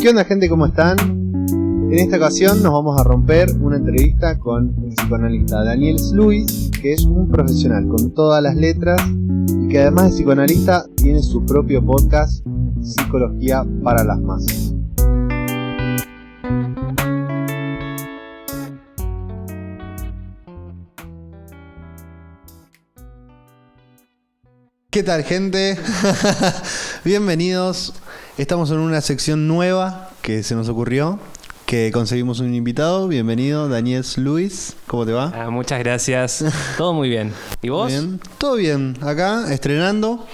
¿Qué onda, gente? ¿Cómo están? En esta ocasión nos vamos a romper una entrevista con el psicoanalista Daniel Sluis, que es un profesional con todas las letras y que además de psicoanalista tiene su propio podcast, Psicología para las Masas. ¿Qué tal, gente? Bienvenidos. Estamos en una sección nueva que se nos ocurrió, que conseguimos un invitado. Bienvenido, Daniel Sluis. ¿Cómo te va? Muchas gracias. Todo muy bien. ¿Y vos? Bien. Todo bien. Acá, estrenando.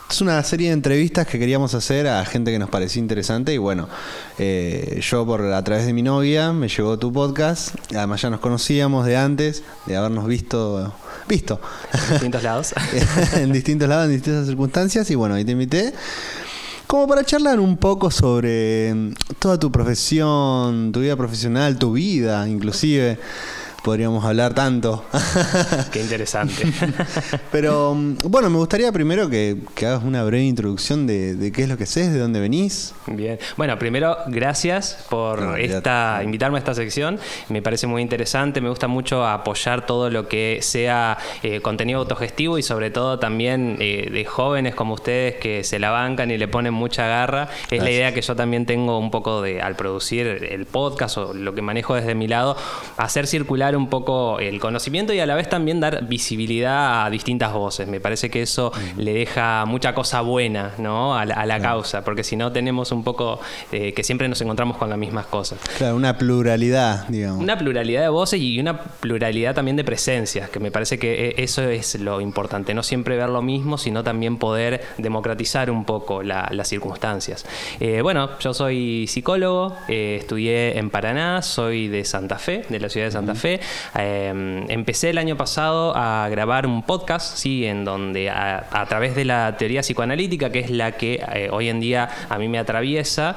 Es una serie de entrevistas que queríamos hacer a gente que nos parecía interesante. Y bueno, yo a través de mi novia me llegó tu podcast. Además ya nos conocíamos de antes, de habernos visto En distintos lados. en distintos lados, en distintas circunstancias. Y bueno, ahí te invité como para charlar un poco sobre toda tu profesión, tu vida profesional, tu vida inclusive. Podríamos hablar tanto. Qué interesante. Pero bueno, me gustaría primero que hagas una breve introducción de qué es lo que haces, de dónde venís. Bien. Bueno, primero, gracias por invitarme a esta sección. Me parece muy interesante. Me gusta mucho apoyar todo lo que sea contenido autogestivo y sobre todo también de jóvenes como ustedes que se la bancan y le ponen mucha garra. Es la idea que yo también tengo un poco al producir el podcast o lo que manejo desde mi lado, hacer circular un poco el conocimiento y a la vez también dar visibilidad a distintas voces. Me parece que eso le deja mucha cosa buena, ¿no? a la causa, porque si no tenemos un poco que siempre nos encontramos con las mismas cosas. Claro, una pluralidad, digamos. Una pluralidad de voces y una pluralidad también de presencias, que me parece que eso es lo importante, no siempre ver lo mismo, sino también poder democratizar un poco las circunstancias. Bueno, yo soy psicólogo, estudié en Paraná, soy de Santa Fe, de la ciudad de Santa Fe. Empecé el año pasado a grabar un podcast, ¿sí? En donde a través de la teoría psicoanalítica, que es la que hoy en día a mí me atraviesa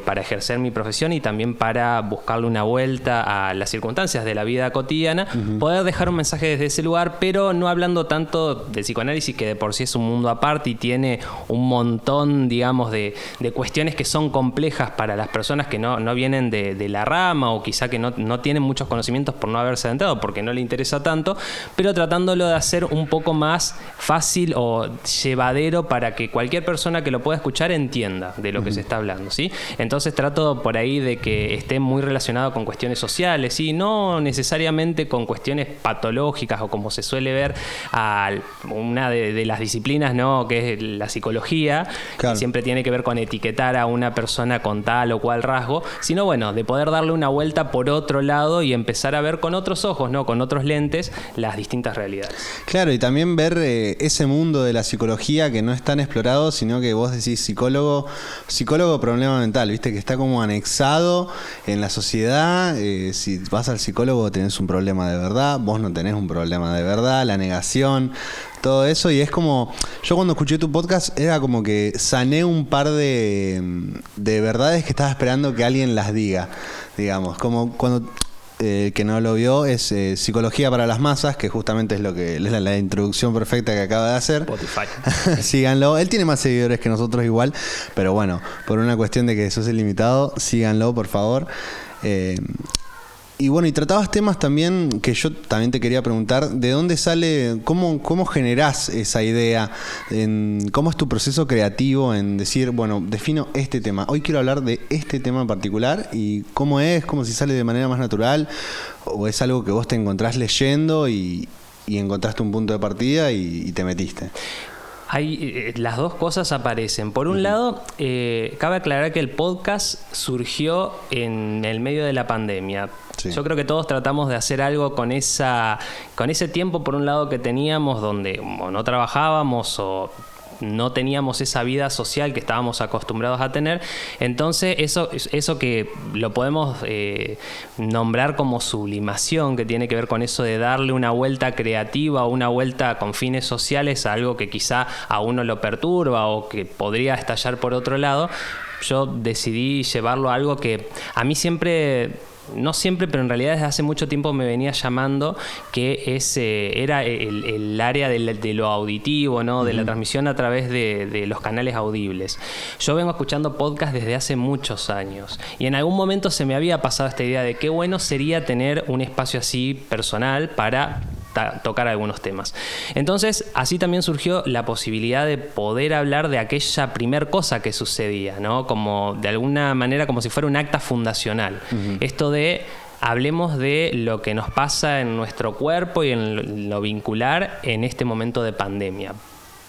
para ejercer mi profesión y también para buscarle una vuelta a las circunstancias de la vida cotidiana, poder dejar un mensaje desde ese lugar, pero no hablando tanto de psicoanálisis, que de por sí es un mundo aparte y tiene un montón, digamos, de cuestiones que son complejas para las personas que no vienen de la rama o quizá que no tienen muchos conocimientos por no haberse adentrado, porque no le interesa tanto, pero tratándolo de hacer un poco más fácil o llevadero para que cualquier persona que lo pueda escuchar entienda de lo que se está hablando, ¿sí? Entonces trato por ahí de que esté muy relacionado con cuestiones sociales, ¿sí? No necesariamente con cuestiones patológicas o como se suele ver a una de las disciplinas, ¿no? Que es la psicología, claro, que siempre tiene que ver con etiquetar a una persona con tal o cual rasgo, sino bueno, de poder darle una vuelta por otro lado y empezar a ver con otros ojos, ¿no? Con otros lentes, las distintas realidades. Claro, y también ver ese mundo de la psicología que no es tan explorado, sino que vos decís psicólogo problema mental, viste, que está como anexado en la sociedad. Si vas al psicólogo tenés un problema de verdad, vos no tenés un problema de verdad, la negación, todo eso. Y es como, yo cuando escuché tu podcast era como que sané un par de verdades que estaba esperando que alguien las diga, digamos, como cuando que no lo vio, es Psicología para las Masas, que justamente es lo que es la introducción perfecta que acaba de hacer. Spotify. Síganlo. Él tiene más seguidores que nosotros igual, pero bueno, por una cuestión de que sos ilimitado, síganlo, por favor. Y bueno, y tratabas temas también que yo también te quería preguntar, ¿de dónde sale, cómo generás esa idea? ¿Cómo es tu proceso creativo en decir, bueno, defino este tema, hoy quiero hablar de este tema en particular? ¿Y cómo es? ¿Cómo si sale de manera más natural? ¿O es algo que vos te encontrás leyendo y encontraste un punto de partida y te metiste? Las dos cosas aparecen. Por un lado, cabe aclarar que el podcast surgió en el medio de la pandemia. Sí. Yo creo que todos tratamos de hacer algo con ese tiempo, por un lado, que teníamos donde o no trabajábamos o no teníamos esa vida social que estábamos acostumbrados a tener. Entonces eso que lo podemos nombrar como sublimación, que tiene que ver con eso de darle una vuelta creativa o una vuelta con fines sociales a algo que quizá a uno lo perturba o que podría estallar por otro lado. Yo decidí llevarlo a algo que a mí siempre no siempre, pero en realidad desde hace mucho tiempo me venía llamando, que era el área de lo auditivo, ¿no? De la transmisión a través de los canales audibles. Yo vengo escuchando podcast desde hace muchos años y en algún momento se me había pasado esta idea de qué bueno sería tener un espacio así personal para tocar algunos temas. Entonces, así también surgió la posibilidad de poder hablar de aquella primer cosa que sucedía, ¿no? Como de alguna manera, como si fuera un acta fundacional. Esto de hablemos de lo que nos pasa en nuestro cuerpo y en lo vincular en este momento de pandemia.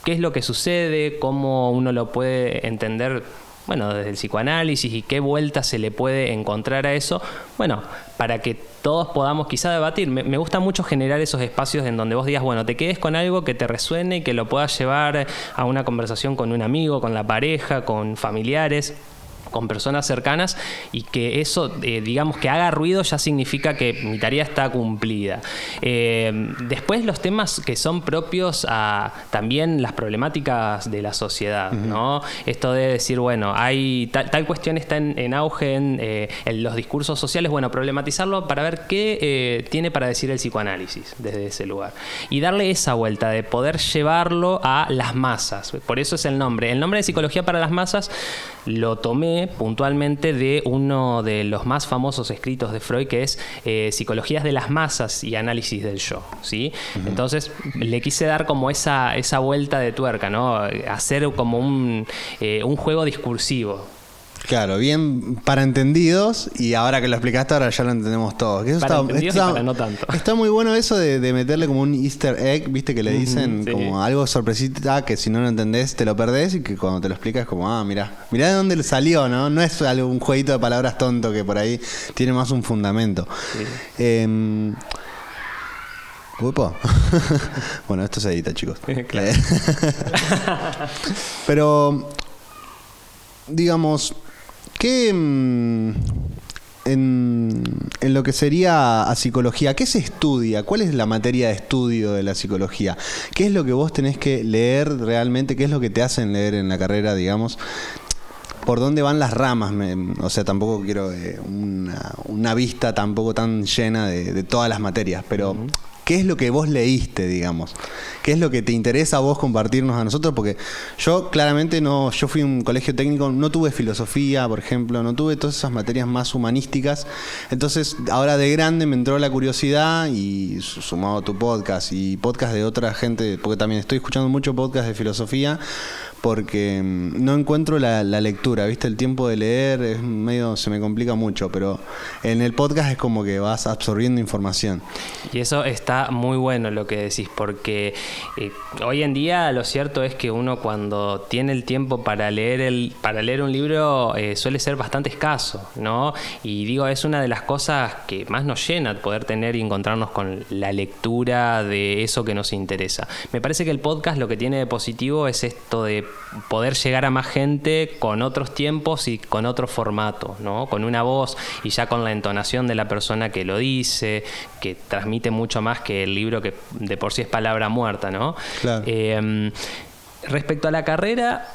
¿Qué es lo que sucede? ¿Cómo uno lo puede entender? Bueno, desde el psicoanálisis y qué vuelta se le puede encontrar a eso. Bueno, para que todos podamos quizá debatir. Me gusta mucho generar esos espacios en donde vos digas, bueno, te quedes con algo que te resuene y que lo puedas llevar a una conversación con un amigo, con la pareja, con familiares, con personas cercanas, y que eso, digamos, que haga ruido ya significa que mi tarea está cumplida. Después los temas que son propios a también las problemáticas de la sociedad, ¿no? Esto de decir, bueno, hay tal cuestión está en auge en los discursos sociales, bueno, problematizarlo para ver qué tiene para decir el psicoanálisis desde ese lugar. Y darle esa vuelta de poder llevarlo a las masas. Por eso es el nombre. El nombre de Psicología para las Masas lo tomé puntualmente de uno de los más famosos escritos de Freud, que es Psicologías de las Masas y Análisis del Yo, ¿sí? Entonces le quise dar como esa vuelta de tuerca, ¿no? Hacer como un juego discursivo. Claro, bien para entendidos, y ahora que lo explicaste, ahora ya lo entendemos todos. Que eso para entendidos y para no tanto. Está muy bueno eso de meterle como un easter egg, viste, que le dicen, sí, como algo sorpresita que si no lo entendés te lo perdés, y que cuando te lo explicas es como, mirá de dónde salió, ¿no? No es un jueguito de palabras tonto que por ahí tiene más un fundamento. Sí. Bueno, esto se edita, chicos. Claro. Pero, digamos, ¿qué en lo que sería a psicología, qué se estudia? ¿Cuál es la materia de estudio de la psicología? ¿Qué es lo que vos tenés que leer realmente? ¿Qué es lo que te hacen leer en la carrera, digamos? ¿Por dónde van las ramas? O sea, tampoco quiero una vista tampoco tan llena de todas las materias, pero ¿qué es lo que vos leíste, digamos? ¿Qué es lo que te interesa a vos compartirnos a nosotros? Porque yo claramente yo fui a un colegio técnico, no tuve filosofía, por ejemplo, no tuve todas esas materias más humanísticas. Entonces, ahora de grande me entró la curiosidad, y sumado a tu podcast y podcast de otra gente, porque también estoy escuchando mucho podcast de filosofía, porque no encuentro la lectura, ¿viste? El tiempo de leer es se me complica mucho, pero en el podcast es como que vas absorbiendo información. Y eso está muy bueno lo que decís, porque hoy en día lo cierto es que uno cuando tiene el tiempo para leer un libro suele ser bastante escaso, ¿no? Y digo, es una de las cosas que más nos llena poder tener y encontrarnos con la lectura de eso que nos interesa. Me parece que el podcast lo que tiene de positivo es esto de poder llegar a más gente con otros tiempos y con otro formato, ¿no? Con una voz y ya con la entonación de la persona que lo dice, que transmite mucho más que el libro, que de por sí es palabra muerta, ¿no? Claro. Respecto a la carrera,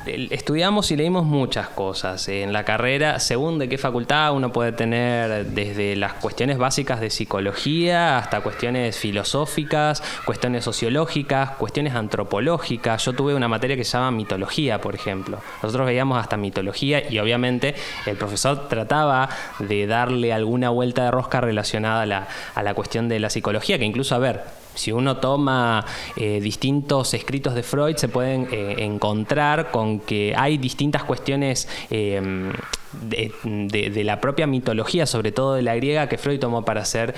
estudiamos y leímos muchas cosas en la carrera, según de qué facultad. Uno puede tener desde las cuestiones básicas de psicología hasta cuestiones filosóficas, cuestiones sociológicas, cuestiones antropológicas. Yo tuve una materia que se llama mitología, por ejemplo. Nosotros veíamos hasta mitología y obviamente el profesor trataba de darle alguna vuelta de rosca relacionada a la cuestión de la psicología, que incluso, si uno toma distintos escritos de Freud, se pueden encontrar con que hay distintas cuestiones de la propia mitología, sobre todo de la griega, que Freud tomó para hacer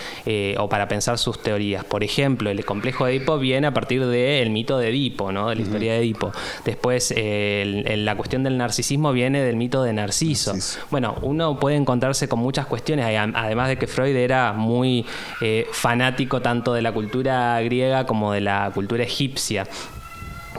o para pensar sus teorías. Por ejemplo, el complejo de Edipo viene a partir del mito de Edipo, ¿no? De la historia de Edipo. Después, la cuestión del narcisismo viene del mito de Narciso. Bueno, uno puede encontrarse con muchas cuestiones, además de que Freud era muy fanático tanto de la cultura griega como de la cultura egipcia.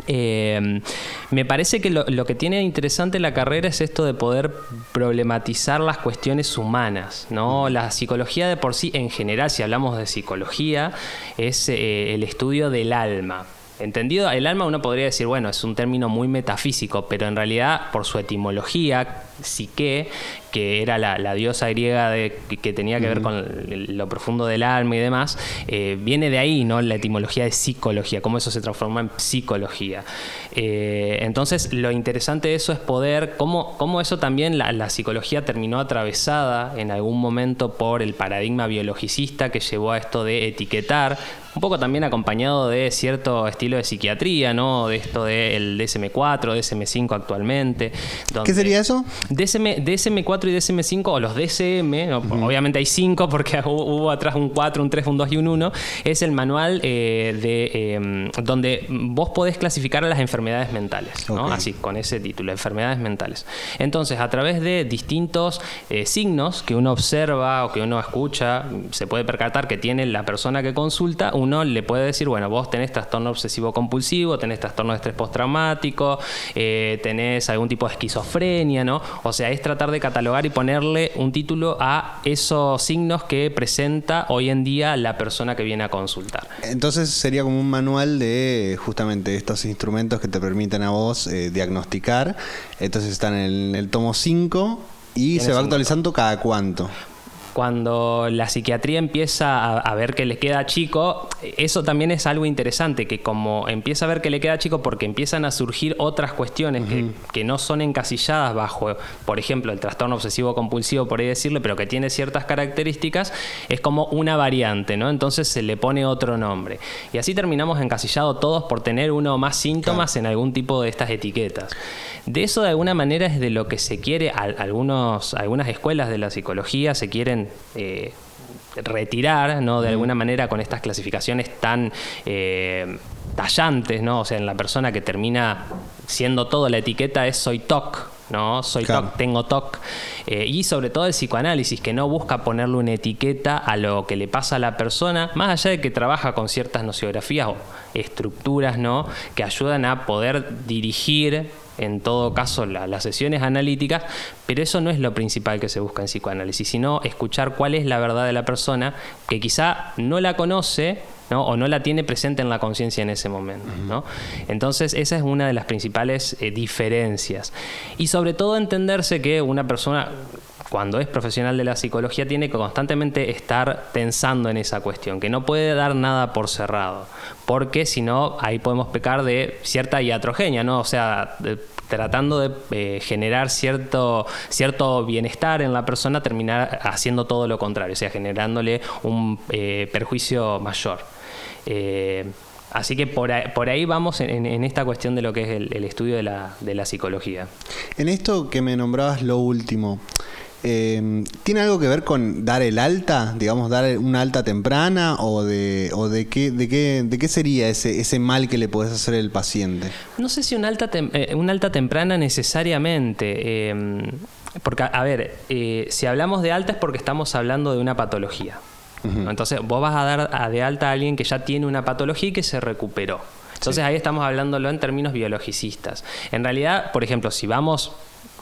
Me parece que lo que tiene interesante la carrera es esto de poder problematizar las cuestiones humanas, ¿no? La psicología de por sí, en general, si hablamos de psicología, es el estudio del alma. Entendido el alma, uno podría decir, bueno, es un término muy metafísico, pero en realidad, por su etimología, psique, que era la diosa griega que tenía que ver con lo profundo del alma y demás, viene de ahí, ¿no? La etimología de psicología, cómo eso se transforma en psicología. Entonces, lo interesante de eso es poder, cómo eso también, la psicología terminó atravesada en algún momento por el paradigma biologicista que llevó a esto de etiquetar, un poco también acompañado de cierto estilo de psiquiatría, ¿no? De esto del DSM-4, DSM-5 actualmente. ¿Qué sería eso? DSM-4 y DSM-5, o los DSM, ¿no? Obviamente hay 5 porque hubo atrás un 4, un 3, un 2 y un 1, es el manual donde vos podés clasificar a las enfermedades mentales, ¿no? Okay. Así, con ese título, enfermedades mentales. Entonces, a través de distintos signos que uno observa o que uno escucha, se puede percatar que tiene la persona que consulta, uno le puede decir, bueno, vos tenés trastorno obsesivo compulsivo, tenés trastorno de estrés postraumático, tenés algún tipo de esquizofrenia, ¿no? O sea, es tratar de catalogar y ponerle un título a esos signos que presenta hoy en día la persona que viene a consultar. Entonces sería como un manual de justamente estos instrumentos que te permiten a vos diagnosticar. Entonces están en el tomo 5 y se va actualizando cada cuánto. Cuando la psiquiatría empieza a ver que le queda chico, eso también es algo interesante, que como empieza a ver que le queda chico porque empiezan a surgir otras cuestiones que no son encasilladas bajo, por ejemplo, el trastorno obsesivo compulsivo, por ahí decirle, pero que tiene ciertas características, es como una variante, ¿no? Entonces se le pone otro nombre. Y así terminamos encasillados todos por tener uno o más síntomas en algún tipo de estas etiquetas. De eso, de alguna manera, es de lo que se quiere, algunas escuelas de la psicología se quieren retirar, ¿no? De alguna manera, con estas clasificaciones tan tallantes, ¿no? O sea, en la persona que termina siendo todo, la etiqueta es soy TOC, ¿no? Soy TOC, tengo TOC. Y sobre todo el psicoanálisis, que no busca ponerle una etiqueta a lo que le pasa a la persona, más allá de que trabaja con ciertas nociografías o estructuras, ¿no? Que ayudan a poder dirigir, en todo caso, las sesiones analíticas, pero eso no es lo principal que se busca en psicoanálisis, sino escuchar cuál es la verdad de la persona, que quizá no la conoce, ¿no? O no la tiene presente en la conciencia en ese momento, ¿no? Entonces, esa es una de las principales diferencias. Y sobre todo entenderse que una persona, cuando es profesional de la psicología, tiene que constantemente estar pensando en esa cuestión, que no puede dar nada por cerrado, porque si no, ahí podemos pecar de cierta iatrogenia, ¿no? O sea, tratando de generar cierto bienestar en la persona, terminar haciendo todo lo contrario, o sea, generándole un perjuicio mayor. Así que por ahí vamos en esta cuestión de lo que es el estudio de la psicología. En esto que me nombrabas lo último, ¿tiene algo que ver con dar el alta? Digamos, dar una alta temprana, o de qué sería ese mal que le podés hacer al paciente? No sé si una alta temprana necesariamente, porque, a ver, si hablamos de alta es porque estamos hablando de una patología. Entonces vos vas a dar de alta a alguien que ya tiene una patología y que se recuperó. Entonces ahí estamos hablándolo en términos biologicistas. En realidad, por ejemplo, si vamos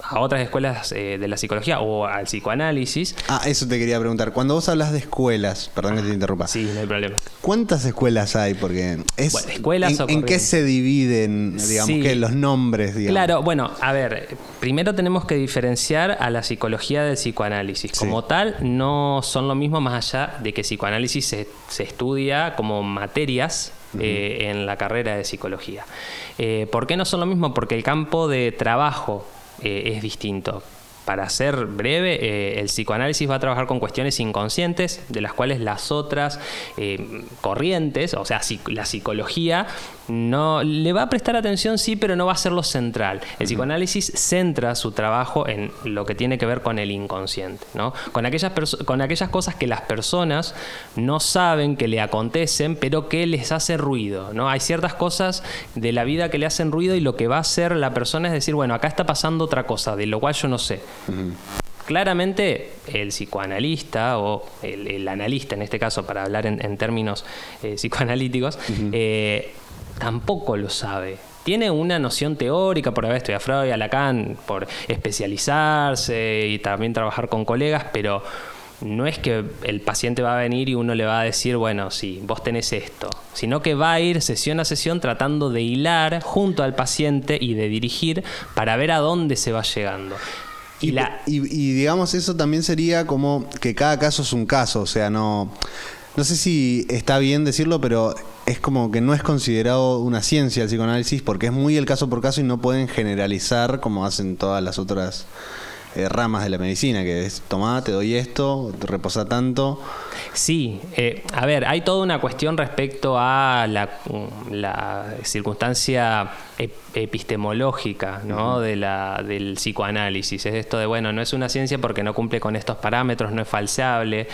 a otras escuelas de la psicología o al psicoanálisis. Eso te quería preguntar. Cuando vos hablas de escuelas, perdón que te interrumpa. Sí, no hay problema. ¿Cuántas escuelas hay? Porque escuelas ¿en qué se dividen, digamos, que los nombres, digamos? Claro, bueno, a ver, primero tenemos que diferenciar a la psicología del psicoanálisis. Como tal, no son lo mismo, más allá de que psicoanálisis se estudia como materias en la carrera de psicología. ¿Por qué no son lo mismo? Porque el campo de trabajo es distinto. Para ser breve, el psicoanálisis va a trabajar con cuestiones inconscientes, de las cuales las otras corrientes, o sea, la psicología, no le va a prestar atención, sí, pero no va a ser lo central. El psicoanálisis centra su trabajo en lo que tiene que ver con el inconsciente, ¿no? Con aquellas cosas que las personas no saben que le acontecen, pero que les hace ruido, ¿no? Hay ciertas cosas de la vida que le hacen ruido, y lo que va a hacer la persona es decir, bueno, acá está pasando otra cosa, de lo cual yo no sé. Claramente el psicoanalista o el analista, en este caso, para hablar en términos psicoanalíticos, tampoco lo sabe. Tiene una noción teórica por haber estudiado a Freud, a Lacan, por especializarse y también trabajar con colegas, pero no es que el paciente va a venir y uno le va a decir, bueno, sí, vos tenés esto, sino que va a ir sesión a sesión tratando de hilar junto al paciente y de dirigir para ver a dónde se va llegando. Y digamos, eso también sería como que cada caso es un caso, o sea, no sé si está bien decirlo, pero es como que no es considerado una ciencia el psicoanálisis porque es muy el caso por caso y no pueden generalizar como hacen todas las otras ramas de la medicina, que es tomá, te doy esto, reposa tanto. Sí, a ver, hay toda una cuestión respecto a la circunstancia epistemológica, ¿no? del psicoanálisis. Es esto de, bueno, no es una ciencia porque no cumple con estos parámetros, no es falseable.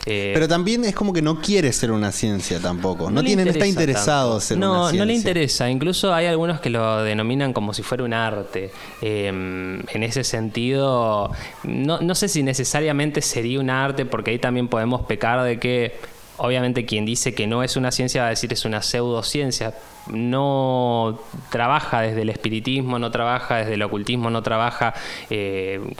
Pero también es como que no quiere ser una ciencia tampoco. No está interesado en ser una ciencia. No le interesa. Incluso hay algunos que lo denominan como si fuera un arte. En ese sentido, no sé si necesariamente sería un arte, porque ahí también podemos pecar de que, obviamente, quien dice que no es una ciencia va a decir es una pseudociencia. No trabaja desde el espiritismo, no trabaja desde el ocultismo, no trabaja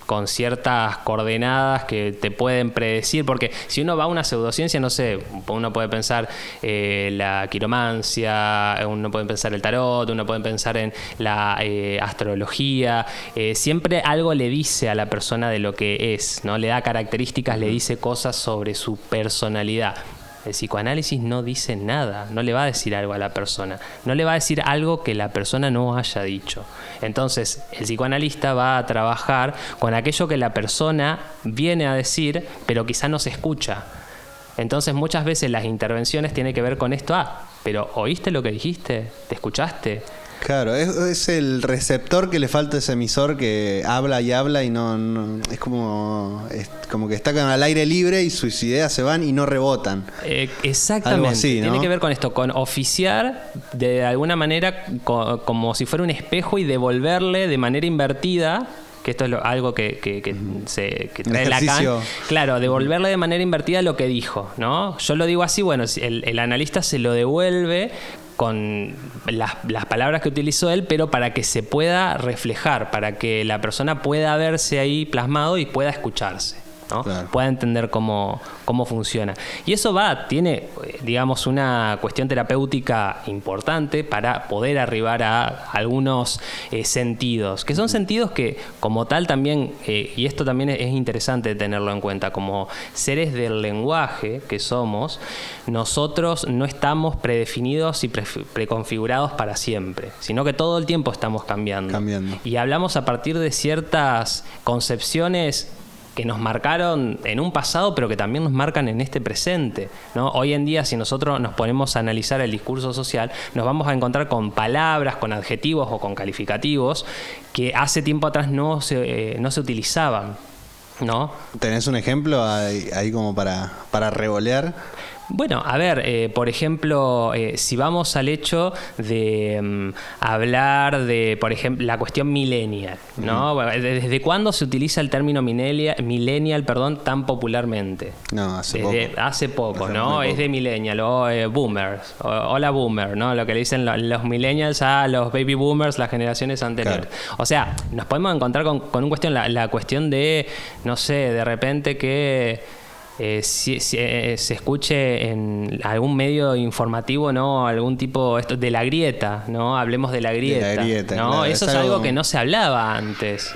con ciertas coordenadas que te pueden predecir, porque si uno va a una pseudociencia, no sé, uno puede pensar la quiromancia, uno puede pensar el tarot, uno puede pensar en la astrología, siempre algo le dice a la persona de lo que es, ¿no? Le da características, le dice cosas sobre su personalidad. El psicoanálisis no dice nada, no le va a decir algo a la persona, no le va a decir algo que la persona no haya dicho. Entonces, el psicoanalista va a trabajar con aquello que la persona viene a decir, pero quizá no se escucha. Entonces, muchas veces las intervenciones tienen que ver con esto. Pero ¿oíste lo que dijiste? ¿Te escuchaste? Claro, es el receptor que le falta a ese emisor que habla y no es como que está al aire libre y sus ideas se van y no rebotan. Exactamente. Algo así, ¿no? Tiene que ver con esto, con oficiar de alguna manera como si fuera un espejo y devolverle de manera invertida, que esto es algo que trae Lacan. Claro, devolverle de manera invertida lo que dijo, ¿no? Yo lo digo así, bueno, el analista se lo devuelve con las palabras que utilizó él, pero para que se pueda reflejar, para que la persona pueda verse ahí plasmado y pueda escucharse, ¿no? Claro. Pueda entender cómo funciona. Y eso tiene, digamos, una cuestión terapéutica importante para poder arribar a algunos sentidos, que son sentidos que, como tal, también, y esto también es interesante tenerlo en cuenta, como seres del lenguaje que somos, nosotros no estamos predefinidos y preconfigurados para siempre, sino que todo el tiempo estamos cambiando. Y hablamos a partir de ciertas concepciones que nos marcaron en un pasado, pero que también nos marcan en este presente, ¿no? Hoy en día, si nosotros nos ponemos a analizar el discurso social, nos vamos a encontrar con palabras, con adjetivos o con calificativos que hace tiempo atrás no se utilizaban, ¿no? ¿Tenés un ejemplo ahí como para revolear? Bueno, a ver, por ejemplo, si vamos al hecho de hablar de, por ejemplo, la cuestión millennial, ¿no? Uh-huh. ¿Desde cuándo se utiliza el término millennial, tan popularmente? No, hace poco, ¿no? Es de millennial o boomers, hola boomer, ¿no? Lo que le dicen los millennials a los baby boomers, las generaciones anteriores. Claro. O sea, nos podemos encontrar con una cuestión, la cuestión de, no sé, de repente que se escuche en algún medio informativo, ¿no? Algún tipo de la grieta, ¿no? Hablemos de la grieta. De la grieta, ¿no? Claro, eso es algo que no se hablaba antes.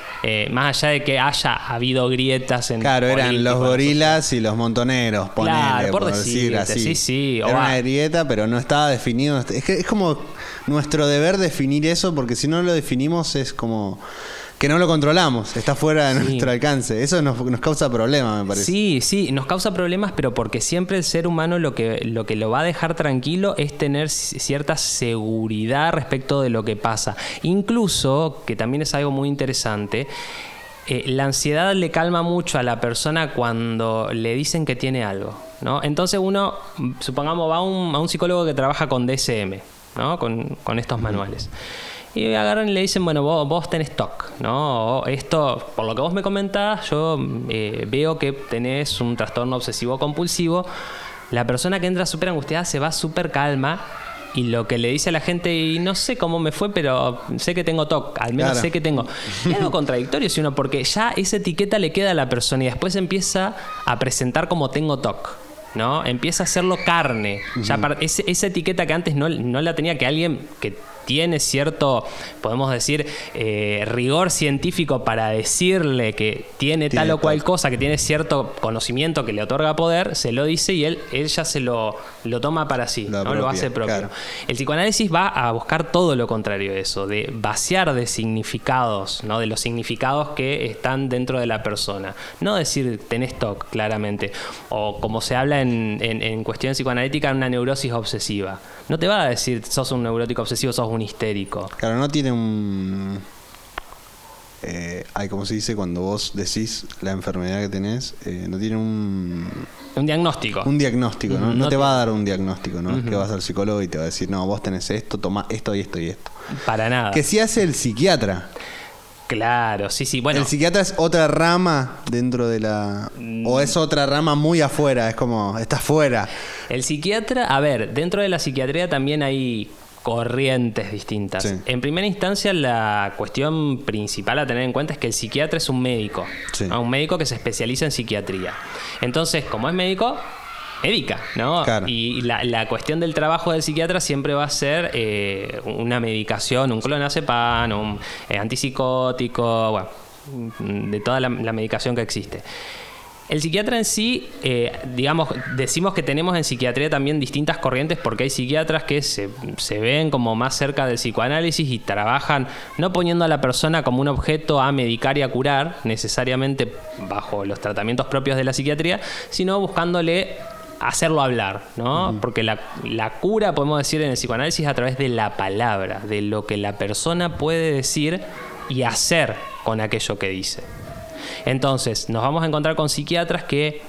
Más allá de que haya habido grietas en Claro, eran los gorilas y los montoneros, ponele, claro, por decir así. Sí. Era una grieta, pero no estaba definido. Es que es como nuestro deber definir eso, porque si no lo definimos es como que no lo controlamos, está fuera de nuestro alcance. Eso nos causa problemas, me parece. Sí, nos causa problemas, pero porque siempre el ser humano lo que lo va a dejar tranquilo es tener cierta seguridad respecto de lo que pasa. Incluso, que también es algo muy interesante, la ansiedad le calma mucho a la persona cuando le dicen que tiene algo, ¿no? Entonces uno, supongamos, va a un psicólogo que trabaja con DSM, ¿no? Con estos manuales. Y agarran y le dicen, bueno, vos tenés TOC, ¿no? Esto, por lo que vos me comentás, yo veo que tenés un trastorno obsesivo compulsivo. La persona que entra súper angustiada se va súper calma y lo que le dice a la gente, y no sé cómo me fue, pero sé que tengo TOC, al menos sé que tengo. Es algo contradictorio, sino porque ya esa etiqueta le queda a la persona y después empieza a presentar como tengo TOC, ¿no? Empieza a hacerlo carne. Ya esa etiqueta que antes no la tenía, que alguien que tiene cierto, podemos decir, rigor científico para decirle que tiene tal o cual cosa, que tiene cierto conocimiento que le otorga poder, se lo dice y él ya se lo toma para sí, ¿no? Lo hace propio. Claro. El psicoanálisis va a buscar todo lo contrario de eso, de vaciar de significados, ¿no? De los significados que están dentro de la persona. No decir tenés TOC, claramente, o como se habla en cuestión psicoanalítica, una neurosis obsesiva. No te va a decir sos un neurótico obsesivo, sos un histérico. Claro, no tiene un... como se dice cuando vos decís la enfermedad que tenés, no tiene un diagnóstico. Un diagnóstico, ¿no? No te va a dar un diagnóstico, ¿no? Es que vas al psicólogo y te va a decir, no, vos tenés esto, toma esto y esto y esto. Para nada. Que sí hace el psiquiatra. Claro, sí. Bueno, el psiquiatra es otra rama dentro de la... O es otra rama muy afuera, es como, está afuera. El psiquiatra, a ver, dentro de la psiquiatría también hay corrientes distintas. Sí. En primera instancia, la cuestión principal a tener en cuenta es que el psiquiatra es un médico, ¿no? Un médico que se especializa en psiquiatría. Entonces, como es médico, medica, ¿no? Claro. Y la cuestión del trabajo del psiquiatra siempre va a ser una medicación, un clonazepam, un antipsicótico, bueno, de toda la medicación que existe. El psiquiatra en sí, decimos que tenemos en psiquiatría también distintas corrientes porque hay psiquiatras que se ven como más cerca del psicoanálisis y trabajan no poniendo a la persona como un objeto a medicar y a curar, necesariamente bajo los tratamientos propios de la psiquiatría, sino buscándole hacerlo hablar, ¿no? Porque la cura, podemos decir, en el psicoanálisis a través de la palabra, de lo que la persona puede decir y hacer con aquello que dice. Entonces, nos vamos a encontrar con psiquiatras que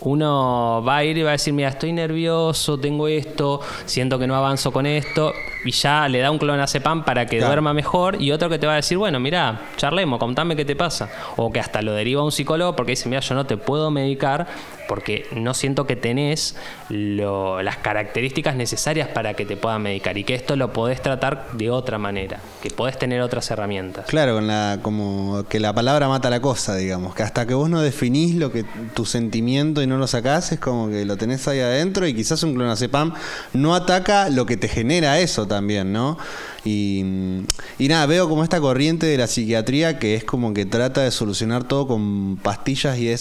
uno va a ir y va a decir, mira, estoy nervioso, tengo esto, siento que no avanzo con esto, y ya le da un clonazepam para que duerma mejor, y otro que te va a decir, bueno, mira, charlemos, contame qué te pasa. O que hasta lo deriva a un psicólogo porque dice, mira, yo no te puedo medicar porque no siento que tenés las características necesarias para que te pueda medicar, y que esto lo podés tratar de otra manera, que podés tener otras herramientas. Claro, como que la palabra mata la cosa, digamos, que hasta que vos no definís lo que tu sentimiento y no lo sacás, es como que lo tenés ahí adentro, y quizás un clonazepam no ataca lo que te genera eso también, ¿no? Y nada, veo como esta corriente de la psiquiatría que es como que trata de solucionar todo con pastillas, y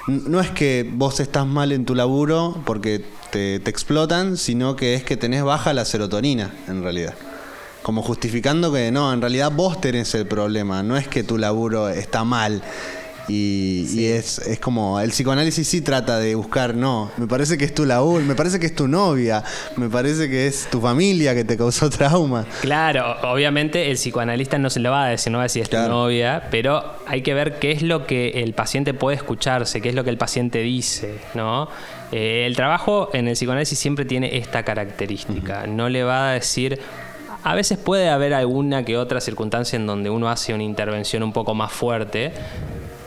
no es que vos estás mal en tu laburo porque te explotan, sino que es que tenés baja la serotonina, en realidad. Como justificando que no, en realidad vos tenés el problema, no es que tu laburo está mal. Y es como, el psicoanálisis sí trata de buscar, no, me parece que es tu laburo, me parece que es tu novia, me parece que es tu familia que te causó trauma. Claro, obviamente el psicoanalista no se lo va a decir, no va a decir es tu novia, pero hay que ver qué es lo que el paciente puede escucharse, qué es lo que el paciente dice, ¿no? El trabajo en el psicoanálisis siempre tiene esta característica, no le va a decir... A veces puede haber alguna que otra circunstancia en donde uno hace una intervención un poco más fuerte,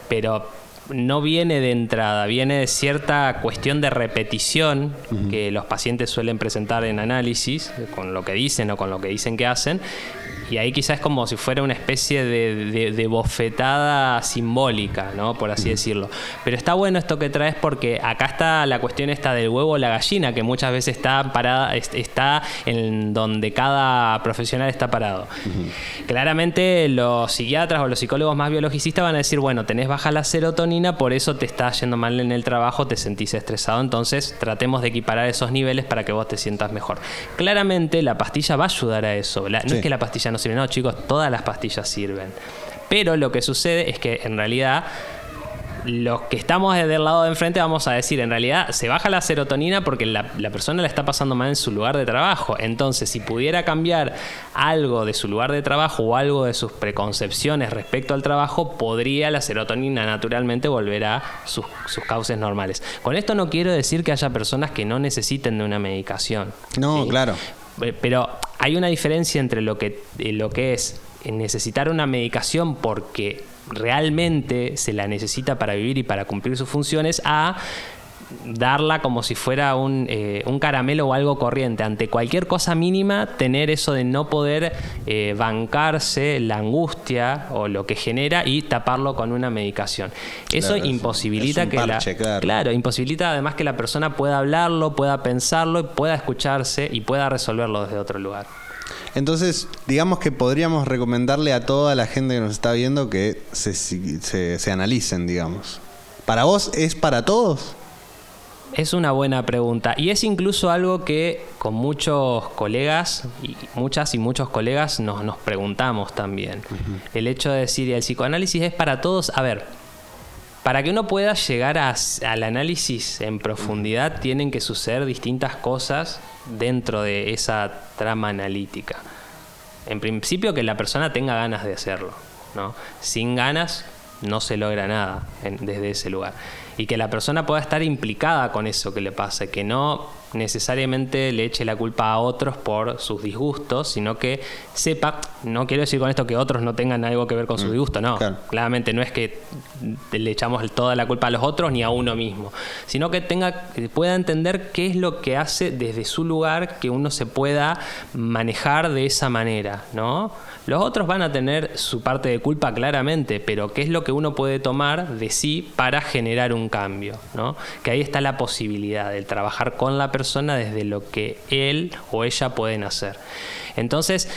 pero no viene de entrada, viene de cierta cuestión de repetición que los pacientes suelen presentar en análisis, con lo que dicen o con lo que dicen que hacen, y ahí quizás es como si fuera una especie de bofetada simbólica, ¿no? Por así decirlo. Pero está bueno esto que traes porque acá está la cuestión esta del huevo o la gallina, que muchas veces está parada, está en donde cada profesional está parado. Claramente los psiquiatras o los psicólogos más biologicistas van a decir, bueno, tenés baja la serotonina, por eso te está yendo mal en el trabajo, te sentís estresado, entonces tratemos de equiparar esos niveles para que vos te sientas mejor. Claramente la pastilla va a ayudar a eso. No es que la pastilla no sirve, no, chicos, todas las pastillas sirven. Pero lo que sucede es que en realidad los que estamos del lado de enfrente vamos a decir, en realidad se baja la serotonina porque la persona la está pasando mal en su lugar de trabajo. Entonces, si pudiera cambiar algo de su lugar de trabajo o algo de sus preconcepciones respecto al trabajo, podría la serotonina naturalmente volver a sus cauces normales. Con esto no quiero decir que haya personas que no necesiten de una medicación. No, ¿sí? Claro. Pero hay una diferencia entre lo que es necesitar una medicación porque realmente se la necesita para vivir y para cumplir sus funciones, a darla como si fuera un caramelo o algo corriente. Ante cualquier cosa mínima, tener eso de no poder bancarse la angustia o lo que genera y taparlo con una medicación. Eso claro, imposibilita es un parche, claro, imposibilita además que la persona pueda hablarlo, pueda pensarlo, pueda escucharse y pueda resolverlo desde otro lugar. Entonces, digamos que podríamos recomendarle a toda la gente que nos está viendo que se analicen, digamos. ¿Para vos es para todos? Es una buena pregunta y es incluso algo que con muchos colegas, y muchos colegas nos preguntamos también. Uh-huh. El hecho de decir, ¿el psicoanálisis es para todos? A ver, para que uno pueda llegar al análisis en profundidad, tienen que suceder distintas cosas dentro de esa trama analítica. En principio, que la persona tenga ganas de hacerlo, ¿no? Sin ganas no se logra nada desde ese lugar. Y que la persona pueda estar implicada con eso que le pasa, que no necesariamente le eche la culpa a otros por sus disgustos, sino que sepa, no quiero decir con esto que otros no tengan algo que ver con su disgusto, no, claro. Claramente no es que le echamos toda la culpa a los otros ni a uno mismo, sino que pueda entender qué es lo que hace desde su lugar que uno se pueda manejar de esa manera, ¿no? Los otros van a tener su parte de culpa claramente, pero qué es lo que uno puede tomar de sí para generar un cambio, ¿no? Que ahí está la posibilidad de trabajar con la persona desde lo que él o ella pueden hacer. Entonces,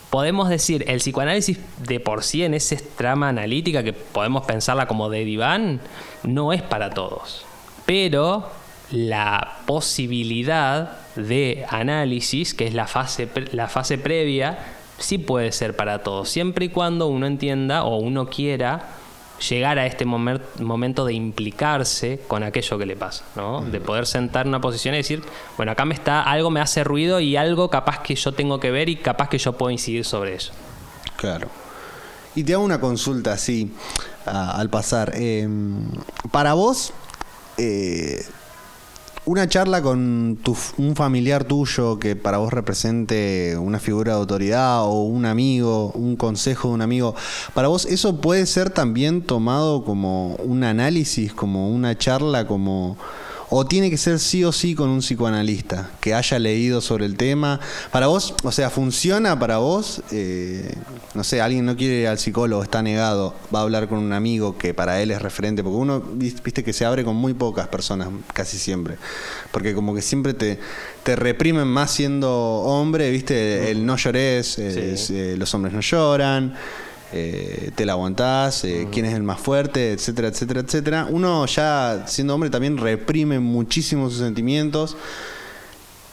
podemos decir, el psicoanálisis de por sí en esa trama analítica, que podemos pensarla como de diván, no es para todos. Pero la posibilidad de análisis, que es la fase previa, sí puede ser para todos, siempre y cuando uno entienda o uno quiera llegar a este momento de implicarse con aquello que le pasa, ¿no? De poder sentar en una posición y decir, bueno, acá algo me hace ruido y algo capaz que yo tengo que ver y capaz que yo puedo incidir sobre eso. Claro. Y te hago una consulta así, al pasar. Para vos, una charla con un familiar tuyo que para vos represente una figura de autoridad o un amigo, un consejo de un amigo, ¿para vos eso puede ser también tomado como un análisis, como una charla, o tiene que ser sí o sí con un psicoanalista que haya leído sobre el tema? Para vos, o sea, ¿funciona para vos? No sé, alguien no quiere ir al psicólogo, está negado, va a hablar con un amigo que para él es referente, porque uno, viste que se abre con muy pocas personas, casi siempre, porque como que siempre te reprimen más siendo hombre, viste, el no llores, los hombres no lloran, te la aguantás, quién es el más fuerte, etcétera, etcétera, etcétera. Uno ya siendo hombre también reprime muchísimo sus sentimientos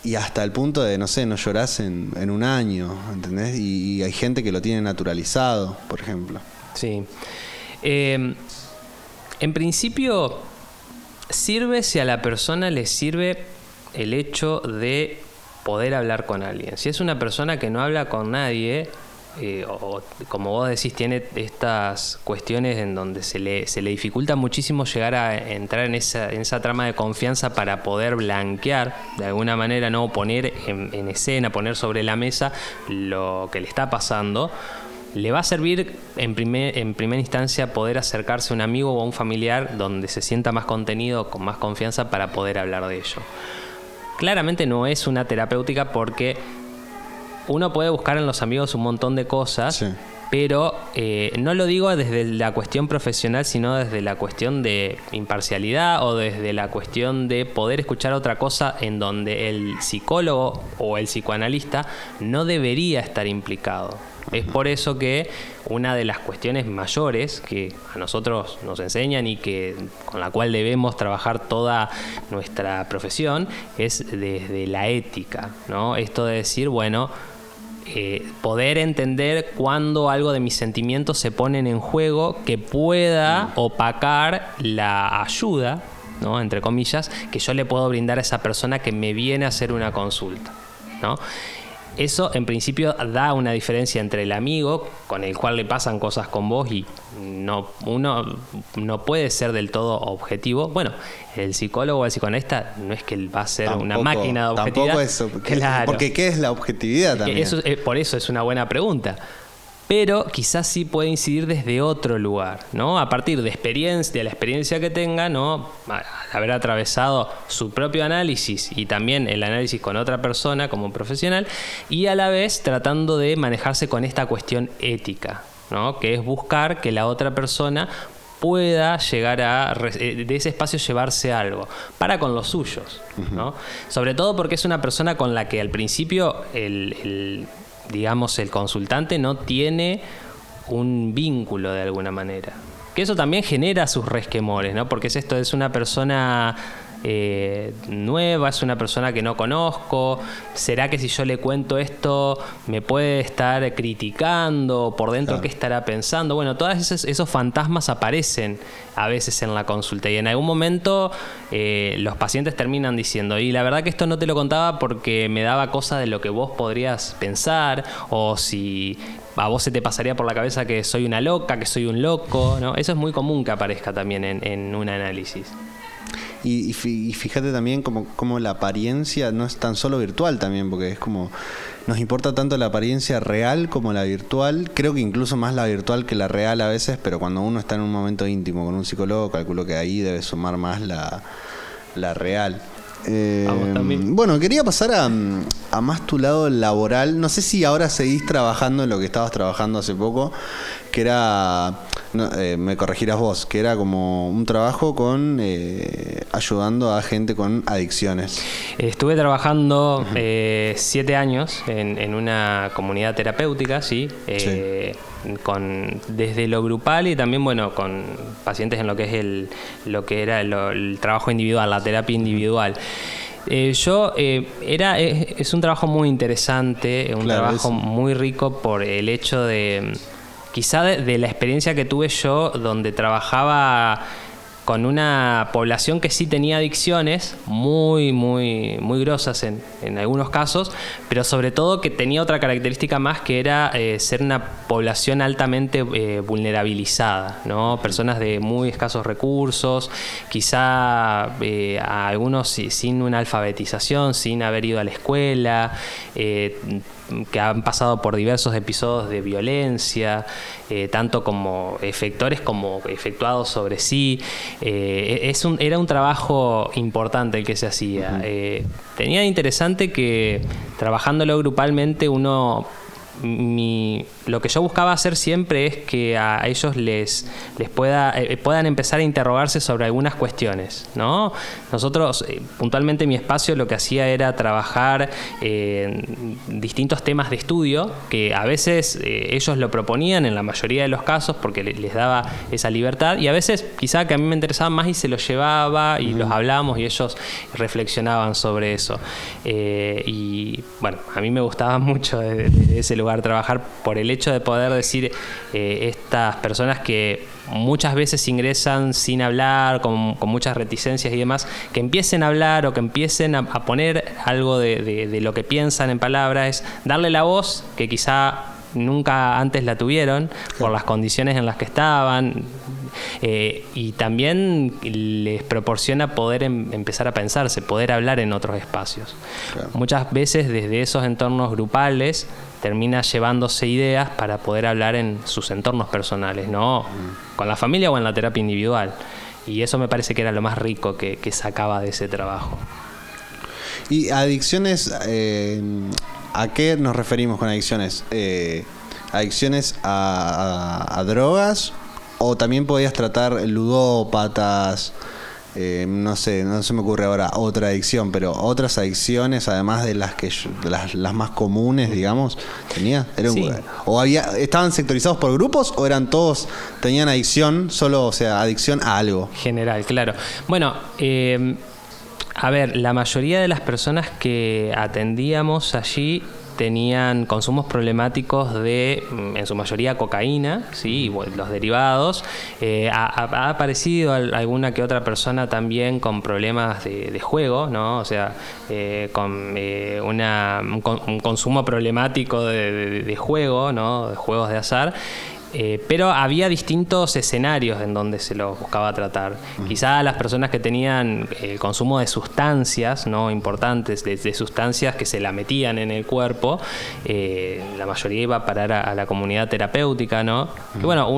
y hasta el punto de, no sé, no llorás en un año, ¿entendés? Y hay gente que lo tiene naturalizado, por ejemplo. Sí. En principio, sirve si a la persona le sirve el hecho de poder hablar con alguien. Si es una persona que no habla con nadie, o como vos decís, tiene estas cuestiones en donde se le dificulta muchísimo llegar a entrar en esa trama de confianza para poder blanquear de alguna manera, no poner en escena, poner sobre la mesa lo que le está pasando, le va a servir en primera instancia poder acercarse a un amigo o a un familiar donde se sienta más contenido, con más confianza para poder hablar de ello. Claramente no es una terapéutica porque uno puede buscar en los amigos un montón de cosas, sí, pero no lo digo desde la cuestión profesional, sino desde la cuestión de imparcialidad o desde la cuestión de poder escuchar otra cosa en donde el psicólogo o el psicoanalista no debería estar implicado. Es por eso que una de las cuestiones mayores que a nosotros nos enseñan y con la cual debemos trabajar toda nuestra profesión es desde la ética, ¿no? Esto de decir, bueno, poder entender cuándo algo de mis sentimientos se ponen en juego que pueda opacar la ayuda, ¿no?, entre comillas, que yo le puedo brindar a esa persona que me viene a hacer una consulta, ¿no? Eso en principio da una diferencia entre el amigo con el cual le pasan cosas con vos y uno no puede ser del todo objetivo. Bueno, el psicólogo o el psicoanalista no es que él va a ser una máquina de objetividad. Tampoco eso, claro. Porque ¿qué es la objetividad también? Por eso es una buena pregunta. pero quizás sí puede incidir desde otro lugar, ¿no? A partir de la experiencia que tenga, ¿no? Al haber atravesado su propio análisis y también el análisis con otra persona como profesional, y a la vez tratando de manejarse con esta cuestión ética, ¿no? Que es buscar que la otra persona pueda llegar de ese espacio llevarse algo para con los suyos, ¿no? Sobre todo porque es una persona con la que al principio digamos, el consultante no tiene un vínculo de alguna manera. Que eso también genera sus resquemores, ¿no? Porque es una persona nueva, es una persona que no conozco. ¿Será que si yo le cuento esto me puede estar criticando? ¿Por dentro qué estará pensando? Bueno, todos esos fantasmas aparecen a veces en la consulta y en algún momento los pacientes terminan diciendo, y la verdad que esto no te lo contaba porque me daba cosa de lo que vos podrías pensar, o si a vos se te pasaría por la cabeza que soy una loca, que soy un loco, ¿no? Eso es muy común que aparezca también en un análisis. Y fíjate también como la apariencia no es tan solo virtual también, porque es como nos importa tanto la apariencia real como la virtual. Creo que incluso más la virtual que la real a veces, pero cuando uno está en un momento íntimo con un psicólogo, calculo que ahí debe sumar más la real. Bueno, quería pasar a más tu lado laboral. No sé si ahora seguís trabajando en lo que estabas trabajando hace poco, que era, me corregirás vos, que era como un trabajo con ayudando a gente con adicciones. Estuve trabajando 7 años en una comunidad terapéutica, ¿sí? Desde lo grupal y también, bueno, con pacientes en lo que es lo que era el trabajo individual, la terapia individual. Es un trabajo muy interesante, un trabajo muy rico por el hecho de quizá de la experiencia que tuve yo, donde trabajaba con una población que sí tenía adicciones muy, muy, muy grosas en algunos casos, pero sobre todo que tenía otra característica más, que era ser una población altamente vulnerabilizada, ¿no? Personas de muy escasos recursos, quizá a algunos sin una alfabetización, sin haber ido a la escuela, que han pasado por diversos episodios de violencia, tanto como efectores como efectuados sobre sí. Era un trabajo importante el que se hacía. Tenía de interesante que trabajándolo grupalmente lo que yo buscaba hacer siempre es que a ellos les puedan empezar a interrogarse sobre algunas cuestiones, ¿no? Nosotros, puntualmente mi espacio lo que hacía era trabajar distintos temas de estudio que a veces ellos lo proponían en la mayoría de los casos porque les daba esa libertad, y a veces quizá que a mí me interesaba más y se los llevaba y los hablábamos y ellos reflexionaban sobre eso. Y bueno, a mí me gustaba mucho de ese lugar trabajar por el hecho de poder decir estas personas que muchas veces ingresan sin hablar, con muchas reticencias y demás, que empiecen a hablar o que empiecen a poner algo de lo que piensan en palabras, es darle la voz que quizá nunca antes la tuvieron por las condiciones en las que estaban. Y también les proporciona poder empezar a pensarse, poder hablar en otros espacios. Claro. Muchas veces desde esos entornos grupales termina llevándose ideas para poder hablar en sus entornos personales, ¿no? Con la familia o en la terapia individual. Y eso me parece que era lo más rico que sacaba de ese trabajo. ¿Y adicciones? ¿A qué nos referimos con adicciones? ¿Adicciones a drogas? ¿O también podías tratar ludópatas? No sé, no se me ocurre ahora otra adicción, pero otras adicciones además de las más comunes, digamos, ¿tenía? Sí. ¿O estaban sectorizados por grupos o eran todos, tenían adicción, solo, o sea, adicción a algo? General, claro. Bueno, a ver, la mayoría de las personas que atendíamos allí tenían consumos problemáticos de, en su mayoría, cocaína, ¿sí? Y bueno, los derivados. Ha aparecido alguna que otra persona también con problemas de juego, ¿no? O sea, con un consumo problemático de juego, ¿no? De juegos de azar. Pero había distintos escenarios en donde se lo buscaba tratar. Quizá las personas que tenían el consumo de sustancias, ¿no?, importantes, de sustancias que se la metían en el cuerpo, la mayoría iba a parar a la comunidad terapéutica, ¿no? Que bueno,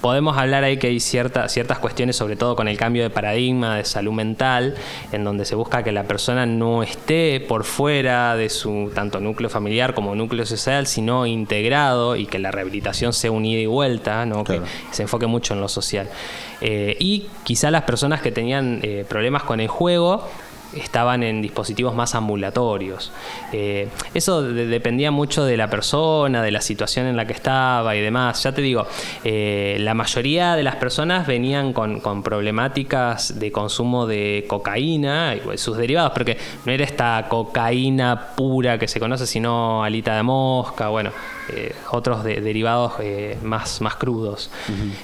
podemos hablar ahí que hay ciertas cuestiones, sobre todo con el cambio de paradigma de salud mental, en donde se busca que la persona no esté por fuera de su tanto núcleo familiar como núcleo social, sino integrado, y que la rehabilitación sea un ida y vuelta, ¿no?, claro, que se enfoque mucho en lo social. Y quizá las personas que tenían problemas con el juego estaban en dispositivos más ambulatorios. Eso dependía mucho de la persona, de la situación en la que estaba y demás. Ya te digo, la mayoría de las personas venían con problemáticas de consumo de cocaína y sus derivados, porque no era esta cocaína pura que se conoce, sino alita de mosca, bueno, otros derivados más crudos.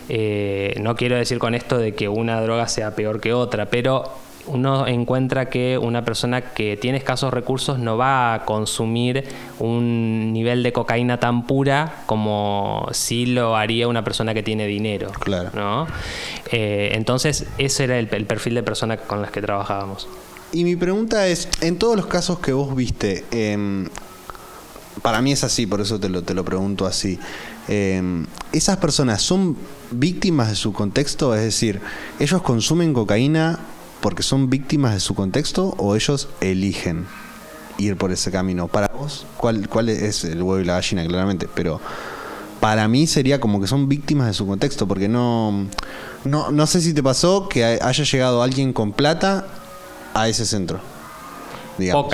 No quiero decir con esto de que una droga sea peor que otra, pero uno encuentra que una persona que tiene escasos recursos no va a consumir un nivel de cocaína tan pura como sí lo haría una persona que tiene dinero. Claro. ¿No? Entonces, ese era el perfil de persona con las que trabajábamos. Y mi pregunta es, en todos los casos que vos viste, para mí es así, por eso te lo pregunto así, ¿esas personas son víctimas de su contexto? Es decir, ¿ellos consumen cocaína porque son víctimas de su contexto o ellos eligen ir por ese camino? Para vos, ¿cuál es el huevo y la gallina? Claramente, pero para mí sería como que son víctimas de su contexto, porque no sé si te pasó que haya llegado alguien con plata a ese centro, digamos.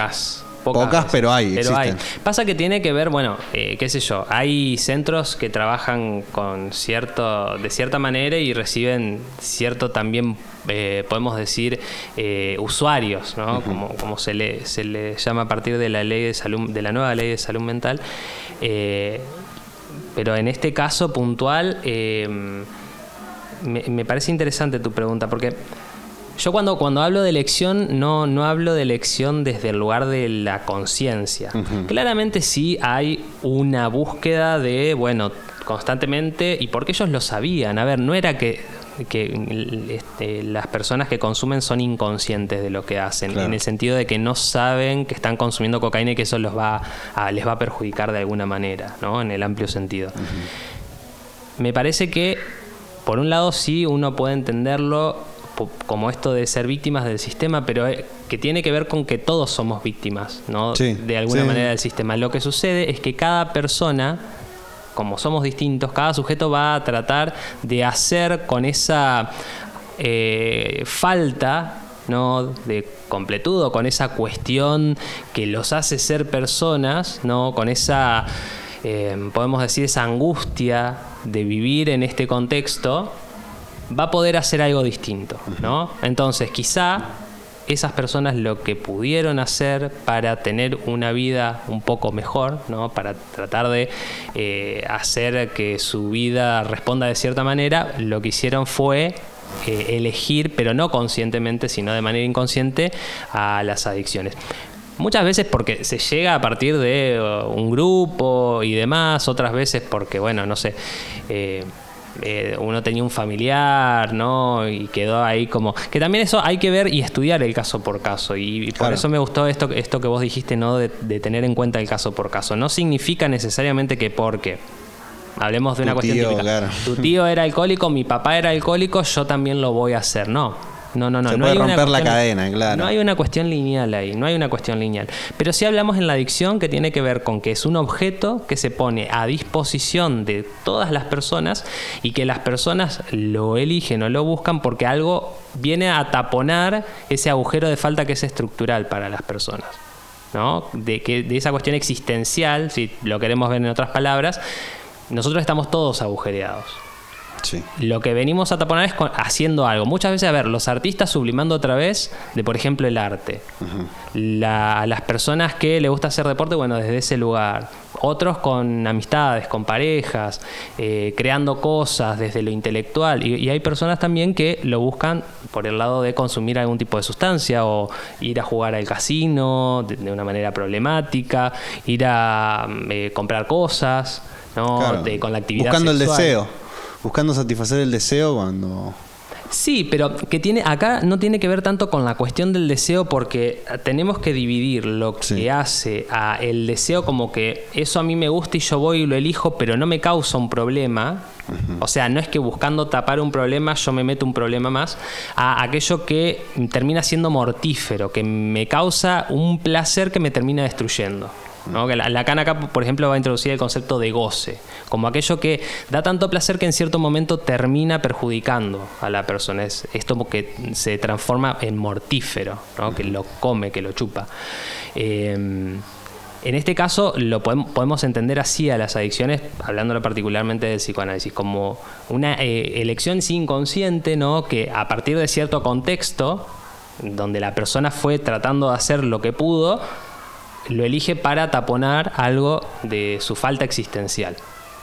Pocas, pero existen. Pasa que tiene que ver, bueno, qué sé yo, hay centros que trabajan de cierta manera y reciben cierto también, podemos decir, usuarios, ¿no? Como se le llama a partir de la ley de salud, de la nueva ley de salud mental. Pero en este caso puntual, me parece interesante tu pregunta, porque yo cuando hablo de elección, no hablo de elección desde el lugar de la conciencia. Claramente sí hay una búsqueda de, bueno, constantemente, y porque ellos lo sabían. A ver, no era que las personas que consumen son inconscientes de lo que hacen, claro, en el sentido de que no saben que están consumiendo cocaína y que eso les va a perjudicar de alguna manera, ¿no?, en el amplio sentido. Me parece que, por un lado, sí uno puede entenderlo como esto de ser víctimas del sistema, pero que tiene que ver con que todos somos víctimas, ¿no?, sí, de alguna manera del sistema. Lo que sucede es que cada persona, como somos distintos, cada sujeto va a tratar de hacer con esa falta, ¿no?, de completud, o con esa cuestión que los hace ser personas, ¿no?, con esa, podemos decir, esa angustia de vivir en este contexto, va a poder hacer algo distinto, ¿no? Entonces, quizá esas personas lo que pudieron hacer para tener una vida un poco mejor, ¿no?, para tratar de hacer que su vida responda de cierta manera, lo que hicieron fue elegir, pero no conscientemente, sino de manera inconsciente, a las adicciones. Muchas veces porque se llega a partir de un grupo y demás, otras veces porque, bueno, no sé, uno tenía un familiar, ¿no?, y quedó ahí como... Que también eso hay que ver y estudiar el caso por caso. Y por eso me gustó esto que vos dijiste, ¿no?, de tener en cuenta el caso por caso. No significa necesariamente que porque... Hablemos de una cuestión típica. Claro. Tu tío era alcohólico, mi papá era alcohólico, yo también lo voy a hacer. No. Se puede romper la cadena, claro. No hay una cuestión lineal ahí, no hay una cuestión lineal. Pero sí hablamos en la adicción que tiene que ver con que es un objeto que se pone a disposición de todas las personas y que las personas lo eligen o lo buscan porque algo viene a taponar ese agujero de falta que es estructural para las personas, ¿no? De esa cuestión existencial, si lo queremos ver en otras palabras, nosotros estamos todos agujereados. Sí. Lo que venimos a taponar es haciendo algo. Muchas veces, a ver, los artistas sublimando otra vez de, por ejemplo, el arte. Las personas que les gusta hacer deporte, bueno, desde ese lugar. Otros con amistades, con parejas, creando cosas desde lo intelectual. Y hay personas también que lo buscan por el lado de consumir algún tipo de sustancia o ir a jugar al casino de una manera problemática, ir a comprar cosas. ¿no? Claro. Con la actividad Buscando el sexual. deseo. Buscando satisfacer el deseo cuando... Sí, pero que acá no tiene que ver tanto con la cuestión del deseo, porque tenemos que dividir lo que hace a el deseo como que eso a mí me gusta y yo voy y lo elijo, pero no me causa un problema. O sea, no es que buscando tapar un problema yo me meto un problema más, a aquello que termina siendo mortífero, que me causa un placer que me termina destruyendo, ¿no? Que Lacan acá, por ejemplo, va a introducir el concepto de goce, como aquello que da tanto placer que en cierto momento termina perjudicando a la persona. Es esto que se transforma en mortífero, ¿no? Que lo come, que lo chupa. En este caso lo podemos entender así a las adicciones, hablándolo particularmente del psicoanálisis, como una elección inconsciente, ¿no? Que a partir de cierto contexto, donde la persona fue tratando de hacer lo que pudo, lo elige para taponar algo de su falta existencial,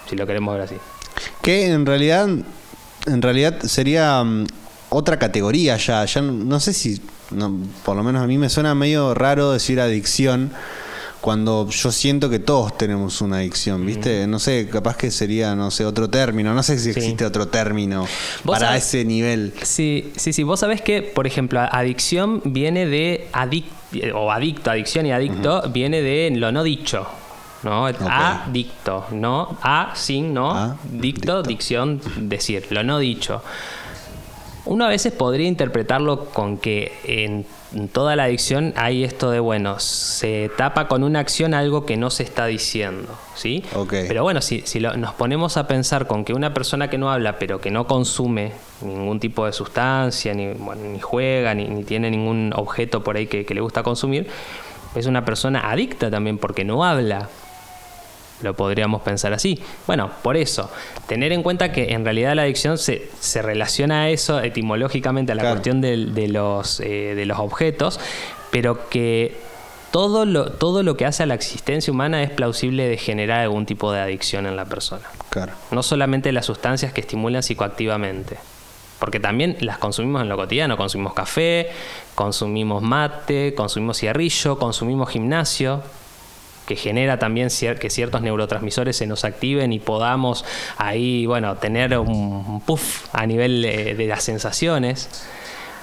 si lo queremos ver así. Que en realidad sería otra categoría ya. Ya no sé si, por lo menos a mí me suena medio raro decir adicción cuando yo siento que todos tenemos una adicción, ¿viste? No sé, capaz que sería, no sé, otro término. No sé si existe otro término para ese nivel. Sí. Vos sabés que, por ejemplo, adicción viene de adicción y adicto viene de lo no dicho, ¿no? Adicto, ¿no? Sin, ¿no? Dicto, dicción, decir, lo no dicho. Uno a veces podría interpretarlo con que en toda la adicción hay esto de, bueno, se tapa con una acción algo que no se está diciendo, ¿sí? Pero bueno, si nos ponemos a pensar con que una persona que no habla, pero que no consume ningún tipo de sustancia, ni juega, ni tiene ningún objeto por ahí que le gusta consumir, es una persona adicta también porque no habla. Lo podríamos pensar así. Bueno, por eso, tener en cuenta que en realidad la adicción se relaciona a eso etimológicamente, a la cuestión de los objetos, pero que todo lo que hace a la existencia humana es plausible de generar algún tipo de adicción en la persona. Claro. No solamente las sustancias que estimulan psicoactivamente, porque también las consumimos en lo cotidiano. Consumimos café, consumimos mate, consumimos cigarrillo, consumimos gimnasio, que genera también que ciertos neurotransmisores se nos activen y podamos ahí, bueno, tener un puff a nivel de las sensaciones.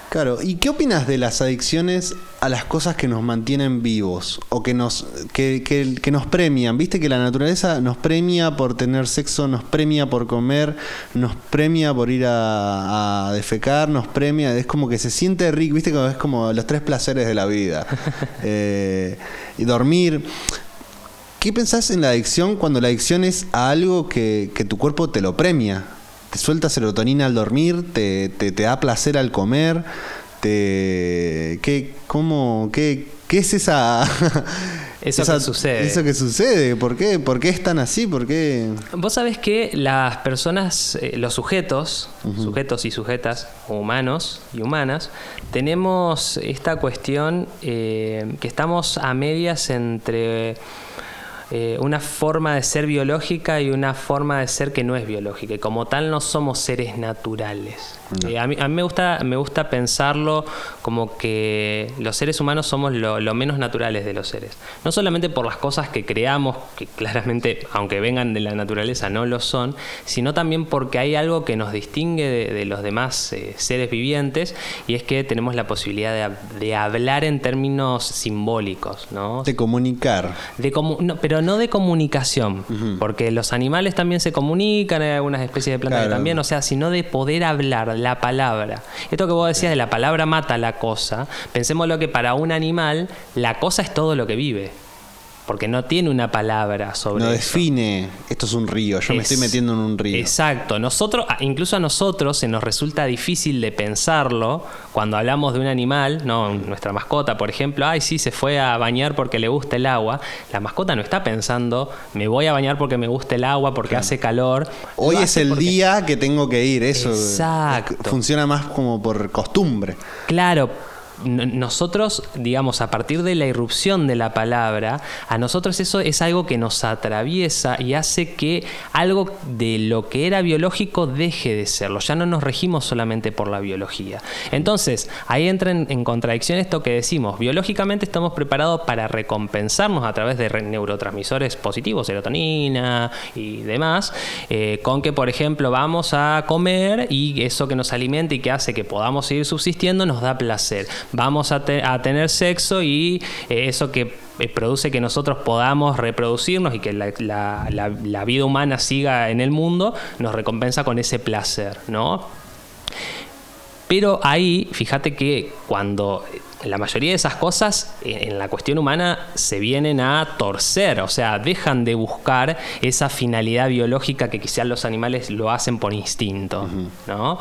Claro, ¿y qué opinas de las adicciones a las cosas que nos mantienen vivos o que nos premian? Viste que la naturaleza nos premia por tener sexo, nos premia por comer, nos premia por ir a defecar, nos premia, es como que se siente rico, viste que es como los 3 placeres de la vida. Y dormir. ¿Qué pensás en la adicción cuando la adicción es a algo que tu cuerpo te lo premia? Te suelta serotonina al dormir, te da placer al comer, ¿qué es esa? Eso que sucede. Eso que sucede, ¿por qué? ¿Por qué es tan así? ¿Por qué? Vos sabés que las personas, los sujetos y sujetas, humanos y humanas, tenemos esta cuestión que estamos a medias entre una forma de ser biológica y una forma de ser que no es biológica, y como tal no somos seres naturales. A mí me gusta pensarlo como que los seres humanos somos lo menos naturales de los seres, no solamente por las cosas que creamos, que claramente aunque vengan de la naturaleza no lo son, sino también porque hay algo que nos distingue de los demás seres vivientes, y es que tenemos la posibilidad de hablar en términos simbólicos, ¿no? De comunicar. Pero no de comunicación, porque los animales también se comunican, hay algunas especies de plantas que también, o sea, sino de poder hablar la palabra. Esto que vos decías de la palabra mata la cosa, pensémoslo que para un animal la cosa es todo lo que vive, porque no tiene una palabra sobre eso. No define, esto es un río, me estoy metiendo en un río. Exacto. Incluso a nosotros se nos resulta difícil de pensarlo cuando hablamos de un animal, ¿no? Nuestra mascota, por ejemplo, sí, se fue a bañar porque le gusta el agua. La mascota no está pensando, me voy a bañar porque me gusta el agua, porque hace calor. Hoy es el día que tengo que ir, eso. Exacto. Funciona más como por costumbre. Claro. nosotros, digamos, a partir de la irrupción de la palabra, a nosotros eso es algo que nos atraviesa y hace que algo de lo que era biológico deje de serlo. Ya no nos regimos solamente por la biología. Entonces, ahí entra en contradicción esto que decimos. Biológicamente estamos preparados para recompensarnos a través de neurotransmisores positivos, serotonina y demás, con que, por ejemplo, vamos a comer y eso que nos alimenta y que hace que podamos seguir subsistiendo nos da placer. Vamos a tener sexo y eso que produce que nosotros podamos reproducirnos y que la vida humana siga en el mundo, nos recompensa con ese placer, ¿no? Pero ahí, fíjate que cuando la mayoría de esas cosas en la cuestión humana se vienen a torcer, o sea, dejan de buscar esa finalidad biológica que quizás los animales lo hacen por instinto, ¿no?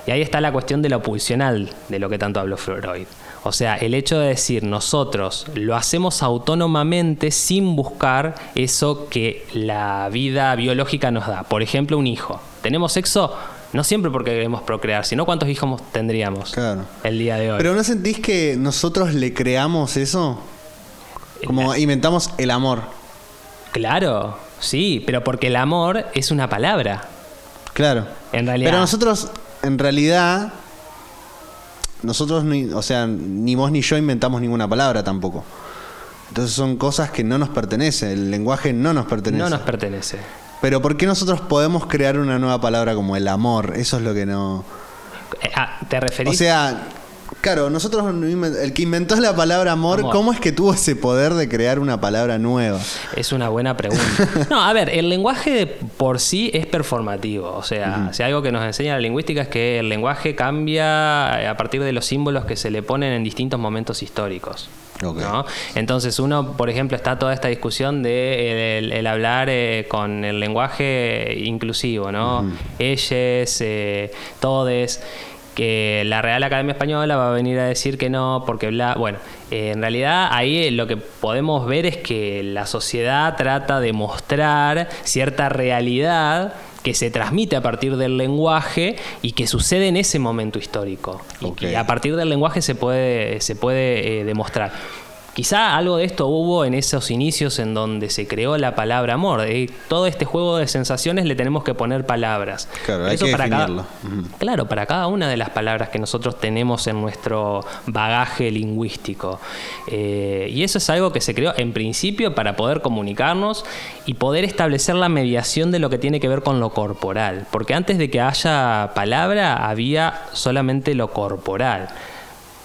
Y ahí está la cuestión de lo pulsional, de lo que tanto habló Freud. O sea, el hecho de decir nosotros lo hacemos autónomamente sin buscar eso que la vida biológica nos da. Por ejemplo, un hijo. ¿Tenemos sexo? No siempre porque queremos procrear, sino cuántos hijos tendríamos el día de hoy. ¿Pero no sentís que nosotros le creamos eso? Como inventamos el amor. Claro, sí, pero porque el amor es una palabra. Claro. En realidad. Pero nosotros, en realidad, o sea, ni vos ni yo inventamos ninguna palabra tampoco. Entonces son cosas que no nos pertenecen. El lenguaje no nos pertenece. No nos pertenece. Pero ¿por qué nosotros podemos crear una nueva palabra como el amor? Eso es lo que no... ¿Te referís? O sea, claro, nosotros, el que inventó la palabra amor, ¿cómo es que tuvo ese poder de crear una palabra nueva? Es una buena pregunta. No, a ver, el lenguaje por sí es performativo. O sea, si algo que nos enseña la lingüística es que el lenguaje cambia a partir de los símbolos que se le ponen en distintos momentos históricos. Okay. ¿No? Entonces uno, por ejemplo, está toda esta discusión de el hablar con el lenguaje inclusivo, ¿no? Ellos, todes, que la Real Academia Española va a venir a decir que no, porque bueno, en realidad ahí lo que podemos ver es que la sociedad trata de mostrar cierta realidad que se transmite a partir del lenguaje y que sucede en ese momento histórico. Okay. Y a partir del lenguaje se puede demostrar. Quizá algo de esto hubo en esos inicios en donde se creó la palabra amor. Todo este juego de sensaciones le tenemos que poner palabras. Claro, hay que definirlo. Claro, para cada una de las palabras que nosotros tenemos en nuestro bagaje lingüístico. Y eso es algo que se creó en principio para poder comunicarnos y poder establecer la mediación de lo que tiene que ver con lo corporal. Porque antes de que haya palabra había solamente lo corporal.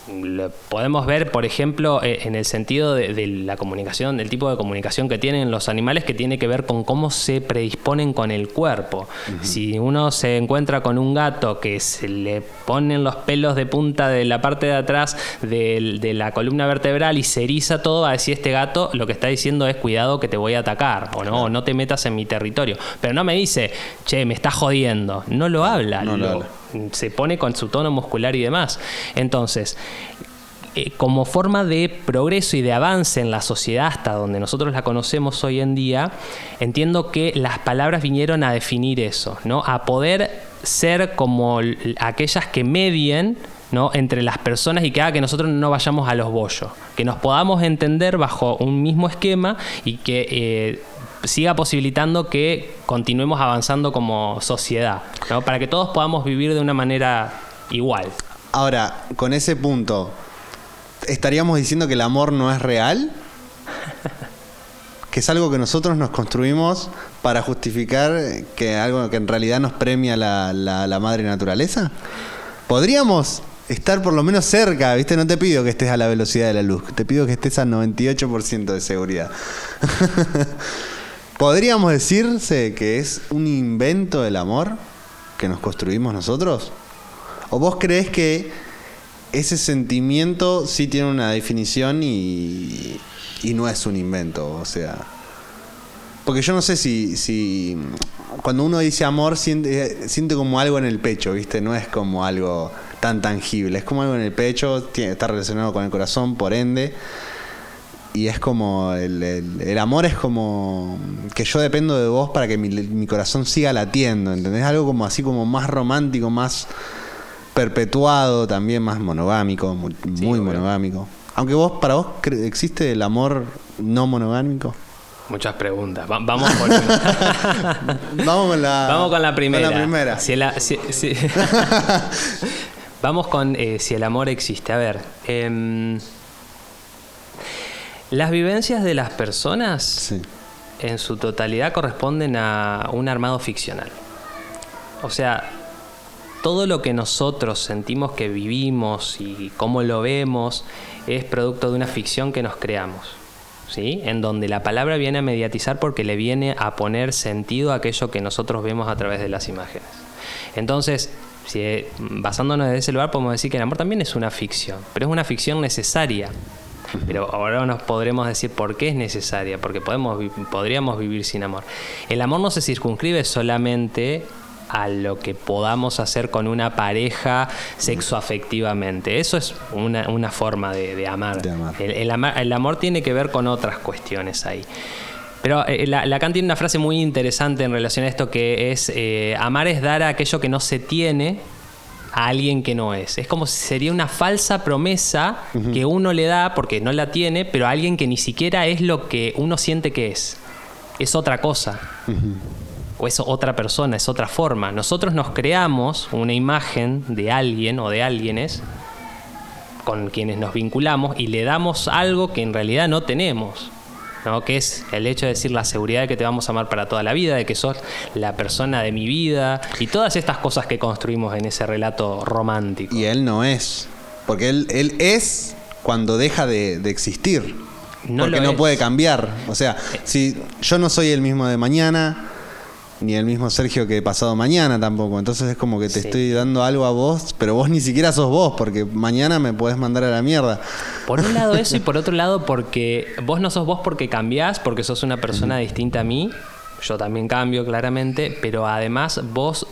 Lo podemos ver, por ejemplo, en el sentido de la comunicación, del tipo de comunicación que tienen los animales, que tiene que ver con cómo se predisponen con el cuerpo. Si uno se encuentra con un gato que se le ponen los pelos de punta de la parte de atrás de la columna vertebral y se eriza todo, va a decir este gato lo que está diciendo es cuidado que te voy a atacar, o no, no te metas en mi territorio. Pero no me dice, che, me estás jodiendo. No lo habla. No lo habla. Se pone con su tono muscular y demás. Entonces, como forma de progreso y de avance en la sociedad hasta donde nosotros la conocemos hoy en día, entiendo que las palabras vinieron a definir eso, ¿no? A poder ser como aquellas que medien, ¿no?, entre las personas y que haga que nosotros no vayamos a los bollos, que nos podamos entender bajo un mismo esquema y que siga posibilitando que continuemos avanzando como sociedad, ¿no?, para que todos podamos vivir de una manera igual. Ahora, con ese punto, ¿estaríamos diciendo que el amor no es real? ¿Que es algo que nosotros nos construimos para justificar que algo que en realidad nos premia la madre naturaleza? ¿Podríamos estar por lo menos cerca, ¿viste? No te pido que estés a la velocidad de la luz, te pido que estés al 98% de seguridad. ¿Podríamos decirse que es un invento del amor que nos construimos nosotros? ¿O vos creés que ese sentimiento sí tiene una definición y no es un invento? O sea, porque yo no sé si cuando uno dice amor siente como algo en el pecho, ¿viste? No es como algo tan tangible, es como algo en el pecho, está relacionado con el corazón, por ende. Y es como el amor es como que yo dependo de vos para que mi corazón siga latiendo, ¿entendés? Algo como así como más romántico, más perpetuado, también más monogámico, muy monogámico. Aunque para vos existe el amor no monogámico. Muchas preguntas. Vamos con vamos con la primera. Con la primera. Vamos con si el amor existe. A ver, las vivencias de las personas, sí, en su totalidad corresponden a un armado ficcional. O sea, todo lo que nosotros sentimos que vivimos y cómo lo vemos es producto de una ficción que nos creamos, ¿sí? En donde la palabra viene a mediatizar porque le viene a poner sentido a aquello que nosotros vemos a través de las imágenes. Entonces, basándonos desde ese lugar, podemos decir que el amor también es una ficción, pero es una ficción necesaria. Pero ahora nos podremos decir por qué es necesaria, porque podríamos vivir sin amor. El amor no se circunscribe solamente a lo que podamos hacer con una pareja sexoafectivamente. Eso es una forma de amar. El amor tiene que ver con otras cuestiones ahí. Pero Lacan tiene una frase muy interesante en relación a esto, que es amar es dar a aquello que no se tiene a alguien que no es. Es como si sería una falsa promesa que uno le da porque no la tiene, pero a alguien que ni siquiera es lo que uno siente que es. Es otra cosa. O es otra persona, es otra forma. Nosotros nos creamos una imagen de alguien o de alguienes con quienes nos vinculamos y le damos algo que en realidad no tenemos, ¿no? Que es el hecho de decir la seguridad de que te vamos a amar para toda la vida, de que sos la persona de mi vida y todas estas cosas que construimos en ese relato romántico. Y él no es, porque él es cuando deja de existir, porque no puede cambiar. O sea, si yo no soy el mismo de mañana, ni el mismo Sergio que pasado mañana tampoco. Entonces es como que te estoy dando algo a vos, pero vos ni siquiera sos vos, porque mañana me podés mandar a la mierda. Por un lado eso, y por otro lado porque vos no sos vos porque cambiás, porque sos una persona distinta a mí. Yo también cambio claramente, pero además vos,